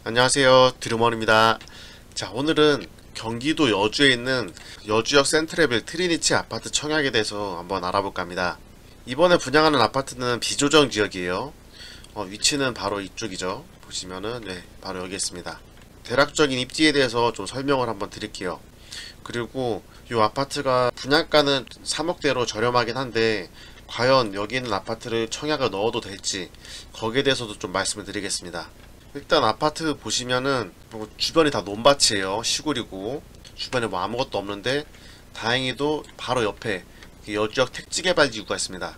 안녕하세요, 드루먼입니다. 자, 오늘은 경기도 여주에 있는 여주역 센트레빌 트리니치 아파트 청약에 대해서 한번 알아볼까 합니다. 이번에 분양하는 아파트는 비조정 지역이에요. 위치는 바로 이쪽이죠. 보시면은 바로 여기 있습니다. 대략적인 입지에 대해서 좀 설명을 한번 드릴게요. 그리고 이 아파트가 분양가는 3억대로 저렴하긴 한데 과연 여기 있는 아파트를 청약을 넣어도 될지 거기에 대해서도 좀 말씀을 드리겠습니다. 일단 아파트 보시면은 주변이 다 논밭이에요. 시골이고 주변에 뭐 아무것도 없는데 다행히도 바로 옆에 여주역 택지개발지구가 있습니다.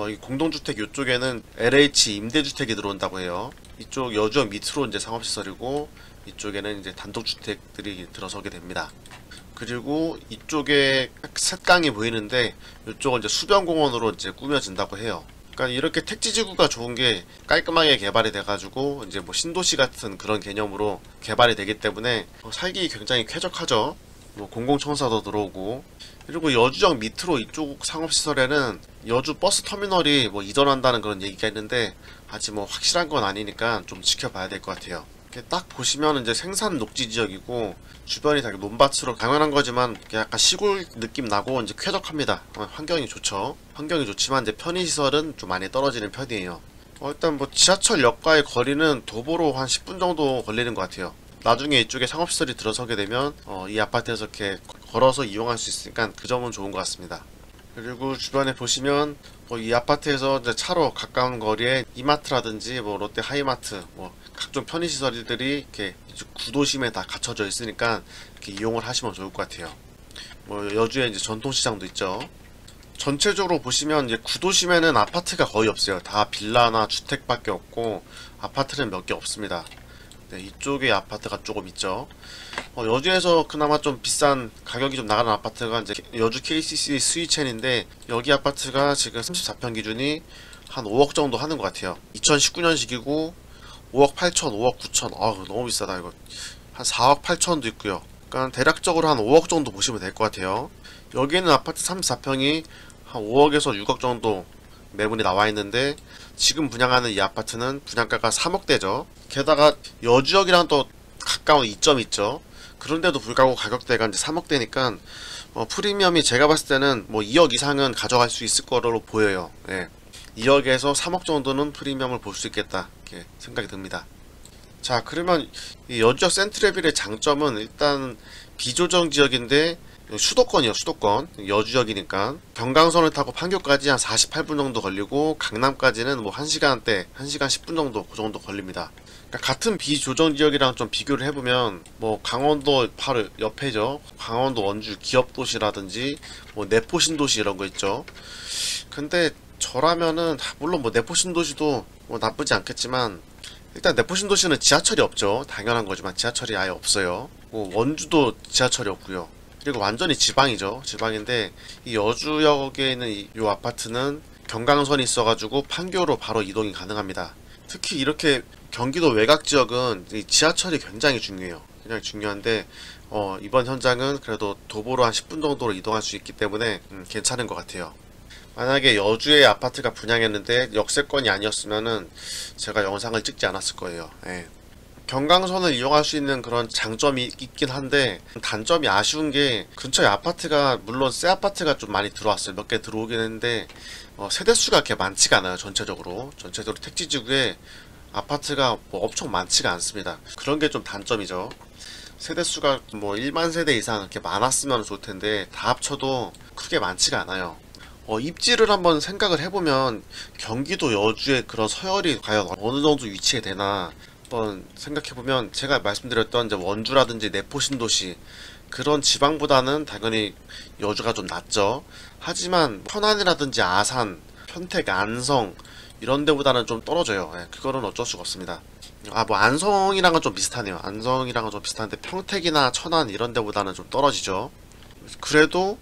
이 공동주택 이쪽에는 LH 임대주택이 들어온다고 해요. 이쪽 여주역 밑으로 이제 상업시설이고 이쪽에는 이제 단독주택들이 들어서게 됩니다. 그리고 이쪽에 색강이 보이는데 이쪽은 이제 수변공원으로 이제 꾸며진다고 해요. 그러니까 이렇게 택지지구가 좋은 게 깔끔하게 개발이 돼가지고 이제 뭐 신도시 같은 그런 개념으로 개발이 되기 때문에 살기 굉장히 쾌적하죠. 뭐 공공청사도 들어오고, 그리고 여주역 밑으로 이쪽 상업시설에는 여주 버스터미널이 뭐 이전한다는 그런 얘기가 있는데 아직 뭐 확실한 건 아니니까 좀 지켜봐야 될 것 같아요. 이렇게 딱 보시면 이제 생산 녹지 지역이고 주변이 다 논밭으로 당연한 거지만 약간 시골 느낌 나고 이제 쾌적합니다. 환경이 좋죠. 환경이 좋지만 이제 편의시설은 좀 많이 떨어지는 편이에요. 일단 뭐 지하철역과의 거리는 도보로 한 10분 정도 걸리는 것 같아요. 나중에 이쪽에 상업시설이 들어서게 되면 이 아파트에서 이렇게 걸어서 이용할 수 있으니까 그 점은 좋은 것 같습니다. 그리고 주변에 보시면 이 아파트에서 이제 차로 가까운 거리에 이마트라든지 뭐 롯데 하이마트, 뭐 각종 편의시설들이 이렇게 구도심에 다 갖춰져 있으니까 이렇게 이용을 하시면 좋을 것 같아요. 뭐 여주에 이제 전통시장도 있죠. 전체적으로 보시면 이제 구도심에는 아파트가 거의 없어요. 다 빌라나 주택밖에 없고 아파트는 몇 개 없습니다. 이쪽에 아파트가 조금 있죠. 여주에서 그나마 좀 비싼 가격이 좀 나가는 아파트가 이제 여주 KCC 스위첸인데 여기 아파트가 지금 34평 기준이 한 5억 정도 하는 것 같아요. 2019년식이고 5억 8천, 5억 9천. 너무 비싸다 이거. 한 4억 8천도 있고요. 그러니까 대략적으로 한 5억 정도 보시면 될 것 같아요. 여기에는 아파트 34평이 한 5억에서 6억 정도 매물이 나와 있는데 지금 분양하는 이 아파트는 분양가가 3억대죠. 게다가 여주역이랑 또 가까운 이점이 있죠. 그런데도 불구하고 가격대가 이제 3억대니까 프리미엄이 제가 봤을 때는 뭐 2억 이상은 가져갈 수 있을 거로 보여요. 2억에서 3억 정도는 프리미엄을 볼 수 있겠다 이렇게 생각이 듭니다. 자, 그러면 이 여주역 센트레빌의 장점은 일단 비조정 지역인데 수도권이요. 수도권 여주역이니까 경강선을 타고 판교까지 한 48분 정도 걸리고 강남까지는 뭐 1시간대 1시간 10분 정도 그 정도 걸립니다. 그러니까 같은 비조정 지역이랑 좀 비교를 해보면 뭐 강원도 바로 옆에죠. 강원도 원주 기업도시라든지 뭐 내포신도시 이런 거 있죠. 근데 저라면은 물론 뭐 내포신도시도 뭐 나쁘지 않겠지만 일단 내포신도시는 지하철이 없죠. 당연한 거지만 지하철이 아예 없어요. 뭐 원주도 지하철이 없고요. 그리고 완전히 지방이죠. 지방인데 이 여주역에 있는 이 아파트는 경강선이 있어가지고 판교로 바로 이동이 가능합니다. 특히 이렇게 경기도 외곽 지역은 이 지하철이 굉장히 중요해요. 굉장히 중요한데 이번 현장은 그래도 도보로 한 10분 정도로 이동할 수 있기 때문에 괜찮은 것 같아요. 만약에 여주의 아파트가 분양했는데 역세권이 아니었으면은 제가 영상을 찍지 않았을 거예요. 경강선을 이용할 수 있는 그런 장점이 있긴 한데 단점이 아쉬운 게 근처에 아파트가 물론 새 아파트가 좀 많이 들어왔어요. 몇 개 들어오긴 했는데 세대수가 그렇게 많지가 않아요. 전체적으로 택지지구에 아파트가 뭐 엄청 많지가 않습니다. 그런 게 좀 단점이죠. 세대수가 뭐 1만 세대 이상 이렇게 많았으면 좋을 텐데 다 합쳐도 크게 많지가 않아요. 입지를 한번 생각을 해보면 경기도 여주의 그런 서열이 과연 어느 정도 위치에 되나 한번 생각해보면 제가 말씀드렸던 이제 원주라든지 내포신도시 그런 지방보다는 당연히 여주가 좀 낫죠. 하지만 천안이라든지 아산, 평택, 안성 이런 데보다는 좀 떨어져요. 그거는 어쩔 수가 없습니다. 뭐 안성이랑은 좀 비슷하네요. 안성이랑은 좀 비슷한데 평택이나 천안 이런 데보다는 좀 떨어지죠. 그래도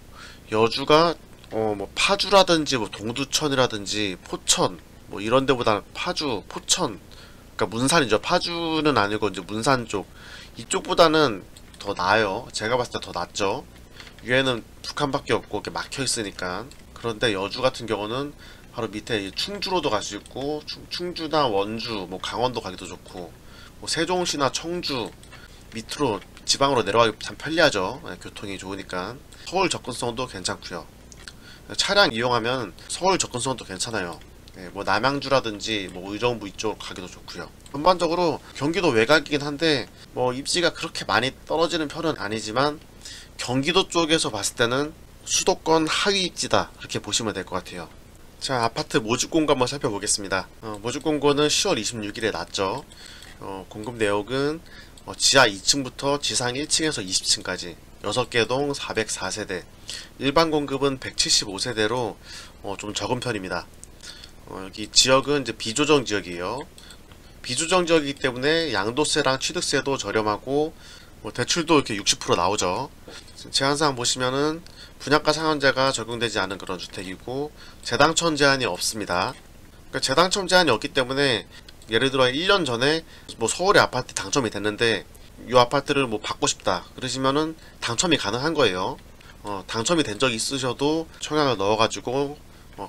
여주가 뭐 파주라든지 뭐 동두천이라든지 포천 뭐 이런 데보다는 파주, 포천 그러니까 문산이죠. 파주는 아니고 이제 문산 쪽 이쪽보다는 더 나아요. 제가 봤을 때 더 낫죠. 위에는 북한밖에 없고 이렇게 막혀 있으니까. 그런데 여주 같은 경우는 바로 밑에 충주로도 갈 수 있고 충주나 원주, 뭐 강원도 가기도 좋고 뭐 세종시나 청주 밑으로 지방으로 내려가기 참 편리하죠. 교통이 좋으니까. 서울 접근성도 괜찮고요. 차량 이용하면 서울 접근성도 괜찮아요. 뭐 남양주라든지 뭐 의정부 이쪽 가기도 좋고요. 전반적으로 경기도 외곽이긴 한데 뭐 입지가 그렇게 많이 떨어지는 편은 아니지만 경기도 쪽에서 봤을 때는 수도권 하위 입지다, 그렇게 보시면 될 것 같아요. 자, 아파트 모집 공고 한번 살펴보겠습니다. 모집 공고는 10월 26일에 났죠. 공급 내역은 지하 2층부터 지상 1층에서 20층까지 6개 동 404세대, 일반 공급은 175세대로 좀 적은 편입니다. 여기 지역은 이제 비조정 지역이에요. 비조정 지역이기 때문에 양도세랑 취득세도 저렴하고 대출도 이렇게 60% 나오죠. 제한사항 보시면은 분양가 상한제가 적용되지 않은 그런 주택이고 재당첨 제한이 없습니다. 그러니까 재당첨 제한이 없기 때문에 예를 들어 1년 전에 뭐 서울에 아파트 당첨이 됐는데 이 아파트를 뭐 받고 싶다 그러시면은 당첨이 가능한 거예요. 당첨이 된 적이 있으셔도 청약을 넣어가지고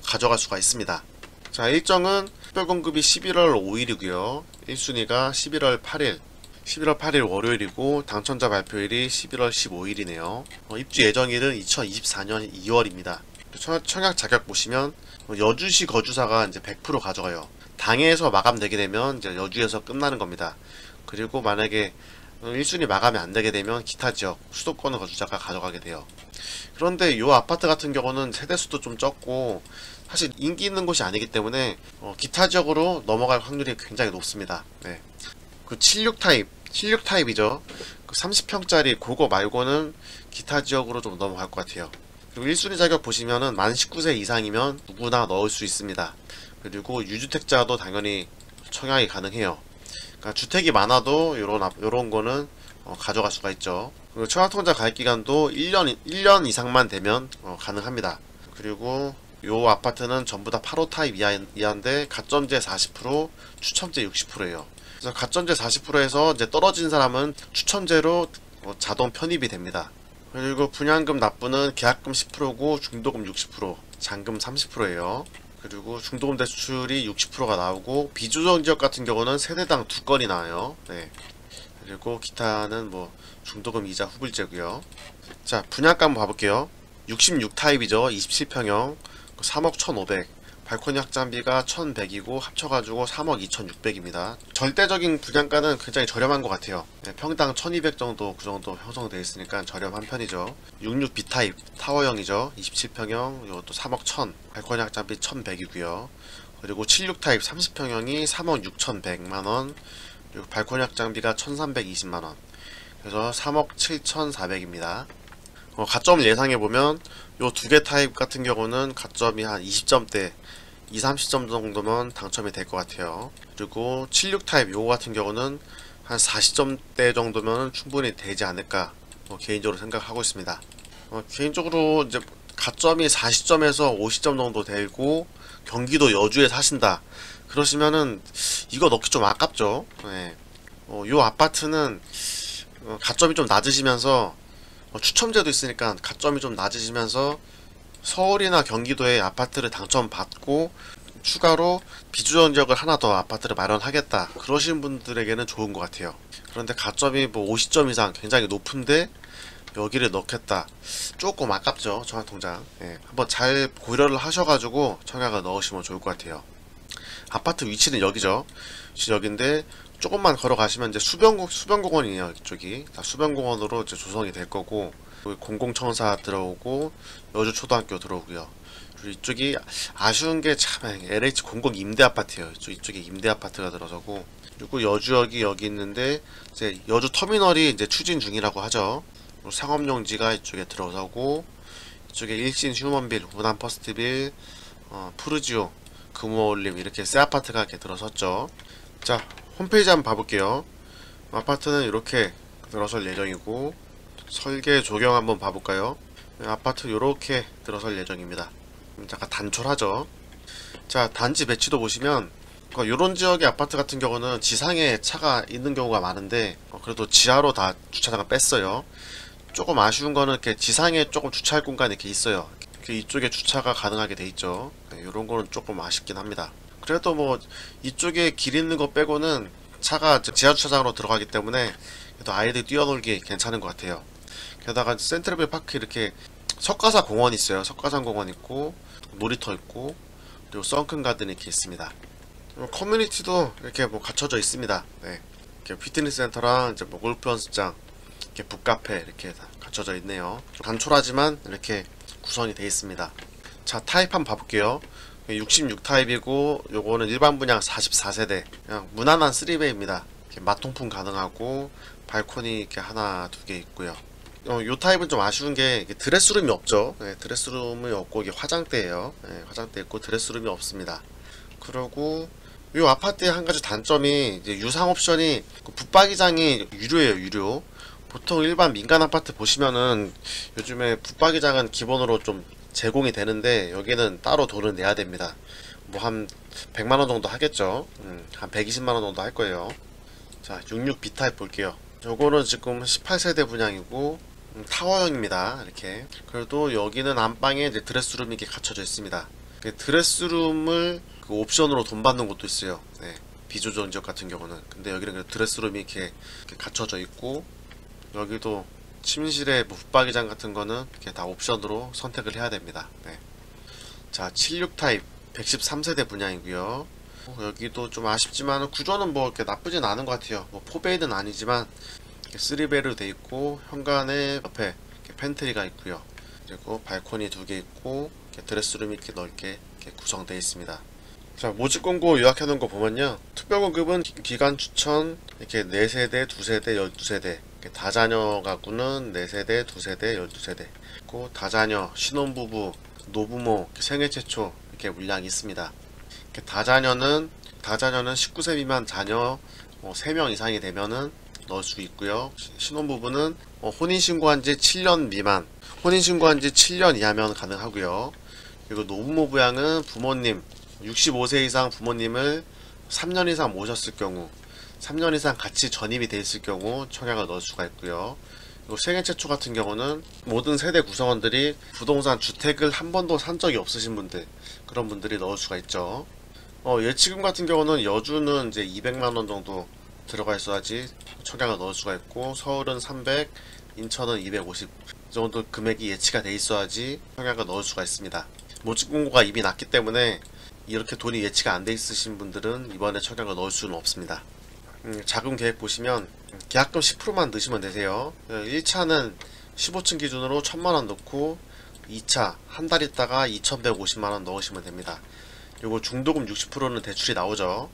가져갈 수가 있습니다. 자, 일정은 특별공급이 11월 5일이고요 1순위가 11월 8일 11월 8일 월요일이고 당첨자 발표일이 11월 15일이네요 입주 예정일은 2024년 2월입니다 청약 자격 보시면 여주시 거주사가 이제 100% 가져가요. 당해에서 마감되게 되면 이제 여주에서 끝나는 겁니다. 그리고 만약에 1순위 마감이 안 되게 되면 기타 지역 수도권 거주자가 가져가게 돼요. 그런데 이 아파트 같은 경우는 세대수도 좀 적고 사실 인기 있는 곳이 아니기 때문에 기타 지역으로 넘어갈 확률이 굉장히 높습니다. 네. 그 76 타입이죠. 그 30평짜리 그거 말고는 기타 지역으로 좀 넘어갈 것 같아요. 그리고 1순위 자격 보시면은 만 19세 이상이면 누구나 넣을 수 있습니다. 그리고 유주택자도 당연히 청약이 가능해요. 그러니까 주택이 많아도 요런 거는 가져갈 수가 있죠. 그리고 청약통장 가입기간도 1년 이상만 되면 가능합니다. 그리고 요 아파트는 전부 다 8호 타입 이하인데 가점제 40%, 추첨제 60%예요. 그래서 가점제 40%에서 이제 떨어진 사람은 추첨제로 자동 편입이 됩니다. 그리고 분양금 납부는 계약금 10%고 중도금 60%, 잔금 30%예요. 그리고 중도금 대출이 60%가 나오고 비조정 지역 같은 경우는 세대당 2건이 나와요. 네. 그리고 기타는 뭐 중도금 이자 후불제고요. 자, 분양가 한번 봐볼게요. 66 타입이죠. 27평형 3억 1,500, 발코니 확장비가 1,100이고 합쳐가지고 3억 2,600입니다. 절대적인 분양가는 굉장히 저렴한 것 같아요. 네, 평당 1,200 정도 그 정도 형성되어 있으니까 저렴한 편이죠. 66 B타입 타워형이죠. 27평형 이것도 3억 1,000, 발코니 확장비 1,100이고요. 그리고 76 타입 30평형이 3억 6,100만원, 그리고 발코니 확장비가 1,320만원, 그래서 3억 7,400입니다. 가점을 예상해보면 요 두 개 타입 같은 경우는 가점이 한 20점대 20-30점 정도면 당첨이 될 것 같아요. 그리고 76 타입 요거 같은 경우는 한 40점대 정도면 충분히 되지 않을까 개인적으로 생각하고 있습니다. 개인적으로 이제 가점이 40점에서 50점 정도 되고 경기도 여주에 사신다 그러시면은 이거 넣기 좀 아깝죠. 네. 요 아파트는 가점이 좀 낮으시면서 추첨제도 있으니까 가점이 좀 낮으시면서 서울이나 경기도에 아파트를 당첨받고 추가로 비주전 지역을 하나 더 아파트를 마련하겠다 그러신 분들에게는 좋은 것 같아요. 그런데 가점이 뭐 50점 이상 굉장히 높은데 여기를 넣겠다 조금 아깝죠. 청약통장. 네, 한번 잘 고려를 하셔가지고 청약을 넣으시면 좋을 것 같아요. 아파트 위치는 여기죠. 여기인데 조금만 걸어가시면 이제 수변공원이에요. 이쪽이 다 수변공원으로 이제 조성이 될 거고, 공공청사 들어오고 여주 초등학교 들어오고요. 그리고 이쪽이 아쉬운 게 참 LH 공공 임대 아파트예요. 이쪽에 임대 아파트가 들어서고, 그리고 여주역이 여기 있는데 이제 여주 터미널이 이제 추진 중이라고 하죠. 상업용지가 이쪽에 들어서고, 이쪽에 일신 휴먼빌, 우남 퍼스트빌, 푸르지오, 금호올림 이렇게 새 아파트가 이렇게 들어섰죠. 자, 홈페이지 한번 봐볼게요. 아파트는 이렇게 들어설 예정이고, 설계 조경 한번 봐볼까요? 아파트 이렇게 들어설 예정입니다. 잠깐 단촐하죠. 자, 단지 배치도 보시면 요런 지역의 아파트 같은 경우는 지상에 차가 있는 경우가 많은데 그래도 지하로 다 주차장을 뺐어요. 조금 아쉬운 거는 이렇게 지상에 조금 주차할 공간이 이렇게 있어요. 이쪽에 주차가 가능하게 돼 있죠. 네, 요런 거는 조금 아쉽긴 합니다. 그래도 뭐 이쪽에 길 있는 거 빼고는 차가 지하주차장으로 들어가기 때문에 또 아이들 뛰어놀기 괜찮은 것 같아요. 게다가 센트레벨 파크 이렇게 석가사 공원 있어요. 석가산 공원 있고 놀이터 있고 그리고 썬큰 가든 이렇게 있습니다. 커뮤니티도 이렇게 뭐 갖춰져 있습니다. 네. 이렇게 피트니스 센터랑 이제 뭐 골프 연습장, 이렇게 북카페 이렇게 다 갖춰져 있네요. 좀 단촐하지만 이렇게 구성이 되어 있습니다. 자, 타입 한번 봐볼게요. 66 타입이고 요거는 일반 분양 44세대 그냥 무난한 3베이입니다. 마통풍 가능하고 발코니 이렇게 하나 두 개 있고요. 요 타입은 좀 아쉬운 게 드레스룸이 없죠. 네, 드레스룸이 없고 이게 화장대예요. 네, 화장대 있고 드레스룸이 없습니다. 그리고 요 아파트의 한 가지 단점이 이제 유상 옵션이 붙박이장이 유료예요. 유료. 보통 일반 민간 아파트 보시면은 요즘에 붙박이장은 기본으로 좀 제공이 되는데 여기는 따로 돈을 내야 됩니다. 뭐 한 100만원 정도 하겠죠. 한 120만원 정도 할 거예요. 자, 66 B타입 볼게요. 요거는 지금 18세대 분양이고 타워형입니다. 이렇게. 그래도 여기는 안방에 이제 드레스룸이 이렇게 갖춰져 있습니다. 드레스룸을 그 옵션으로 돈 받는 곳도 있어요. 네, 비조정 지역 같은 경우는. 근데 여기는 드레스룸이 이렇게 갖춰져 있고 여기도 침실에 뭐 붙박이장 같은 거는 이렇게 다 옵션으로 선택을 해야 됩니다. 네. 자, 76 타입 113세대 분양이고요. 여기도 좀 아쉽지만 구조는 뭐 이렇게 나쁘진 않은 것 같아요. 뭐 4베이는 아니지만 3베이로 돼 있고 현관에 옆에 이렇게 팬트리가 있고요. 그리고 발코니 두 개 있고 이렇게 드레스룸이 이렇게 넓게 이렇게 구성되어 있습니다. 자, 모집 공고 요약해 놓은 거 보면요. 특별공급은 기간 추천 이렇게 4세대, 2세대, 12세대. 다자녀 가구는 4세대, 2세대, 12세대. 그리고 다자녀, 신혼부부, 노부모, 생애 최초 이렇게 물량이 있습니다. 다자녀는 19세 미만 자녀 3명 이상이 되면은 넣을 수 있고요. 신혼부부는 혼인신고한 지 7년 미만, 혼인신고한 지 7년 이하면 가능하고요. 그리고 노부모 부양은 부모님 65세 이상 부모님을 3년 이상 모셨을 경우 3년 이상 같이 전입이 돼 있을 경우 청약을 넣을 수가 있고요. 그리고 생애 최초 같은 경우는 모든 세대 구성원들이 부동산 주택을 한 번도 산 적이 없으신 분들, 그런 분들이 넣을 수가 있죠. 예치금 같은 경우는 여주는 이제 200만원 정도 들어가 있어야지 청약을 넣을 수가 있고 서울은 300, 인천은 250 정도 금액이 예치가 돼 있어야지 청약을 넣을 수가 있습니다. 모집 공고가 이미 났기 때문에 이렇게 돈이 예치가 안 돼 있으신 분들은 이번에 청약을 넣을 수는 없습니다. 자금 계획 보시면 계약금 10%만 넣으시면 되세요. 1차는 15층 기준으로 1000만원 넣고 2차 한 달 있다가 2150만원 넣으시면 됩니다. 요거 중도금 60%는 대출이 나오죠.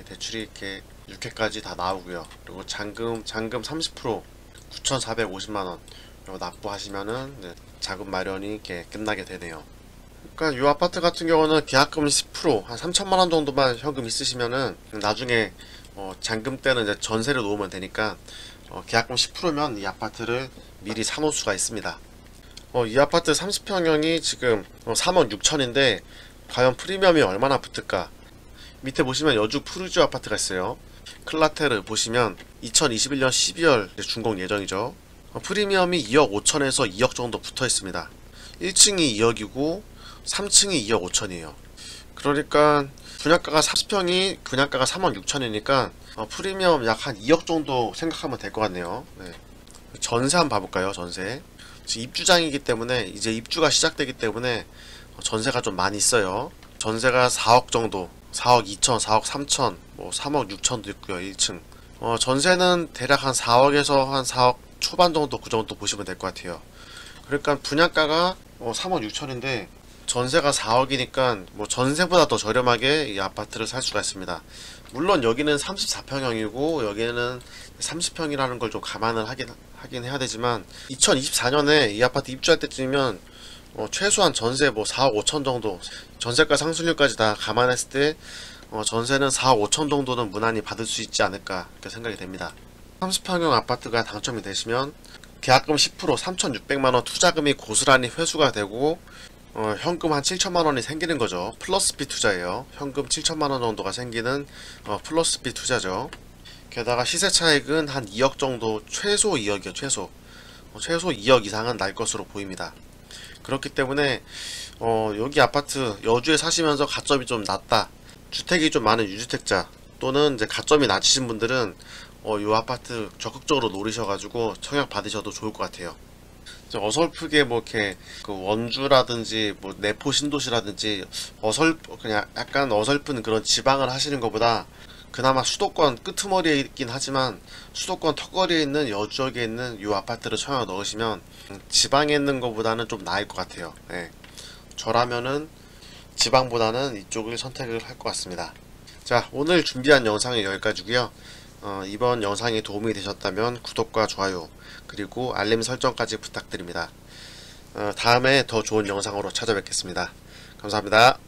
대출이 이렇게 6회까지 다 나오고요. 그리고 잔금 30% 9450만원 요거 납부하시면은 자금 마련이 이렇게 끝나게 되네요. 그러니까 이 아파트 같은 경우는 계약금 10% 한 3천만원 정도만 현금 있으시면은 나중에 잔금 때는 이제 전세를 놓으면 되니까 계약금 10%면 이 아파트를 미리 사놓을 수가 있습니다. 이 아파트 30평형이 지금 3억 6천인데 과연 프리미엄이 얼마나 붙을까? 밑에 보시면 여주 푸르지오 아파트가 있어요. 클라테르 보시면 2021년 12월 준공 예정이죠. 프리미엄이 2억 5천에서 2억 정도 붙어 있습니다. 1층이 2억이고 3층이 2억 5천이에요. 그러니까 분양가가 40평이 분양가가 3억 6천이니까 프리미엄 약 한 2억 정도 생각하면 될 것 같네요. 네. 전세 한번 봐볼까요? 전세. 지금 입주장이기 때문에 이제 입주가 시작되기 때문에 전세가 좀 많이 있어요. 전세가 4억 정도, 4억 2천, 4억 3천, 뭐 3억 6천도 있고요. 1층. 전세는 대략 한 4억에서 한 4억 초반 정도 그 정도 보시면 될 것 같아요. 그러니까 분양가가 3억 6천인데 전세가 4억이니까 뭐 전세보다 더 저렴하게 이 아파트를 살 수가 있습니다. 물론 여기는 34평형이고 여기는 30평이라는 걸 좀 감안을 하긴 해야 되지만 2024년에 이 아파트 입주할 때쯤이면 최소한 전세 뭐 4억 5천 정도 전세가 상승률까지 다 감안했을 때 전세는 4억 5천 정도는 무난히 받을 수 있지 않을까 이렇게 생각이 됩니다. 30평형 아파트가 당첨이 되시면 계약금 10% 3,600만원 투자금이 고스란히 회수가 되고 현금 한 7천만원이 생기는 거죠. 플러스비 투자예요. 현금 7천만원 정도가 생기는 플러스비 투자죠. 게다가 시세 차익은 한 2억 정도, 최소 2억이요. 최소 2억 이상은 날 것으로 보입니다. 그렇기 때문에 여기 아파트 여주에 사시면서 가점이 좀 낮다, 주택이 좀 많은 유주택자, 또는 이제 가점이 낮으신 분들은 이 아파트 적극적으로 노리셔가지고 청약 받으셔도 좋을 것 같아요. 어설프게 뭐 이렇게 그 원주라든지 뭐 내포 신도시라든지 그냥 약간 어설픈 그런 지방을 하시는 것보다 그나마 수도권 끄트머리에 있긴 하지만 수도권 턱걸이에 있는 여주역에 있는 이 아파트를 청약 넣으시면 지방에 있는 것보다는 좀 나을 것 같아요. 예. 저라면은 지방보다는 이쪽을 선택을 할 것 같습니다. 자, 오늘 준비한 영상은 여기까지고요. 이번 영상이 도움이 되셨다면 구독과 좋아요 그리고 알림 설정까지 부탁드립니다. 다음에 더 좋은 영상으로 찾아뵙겠습니다. 감사합니다.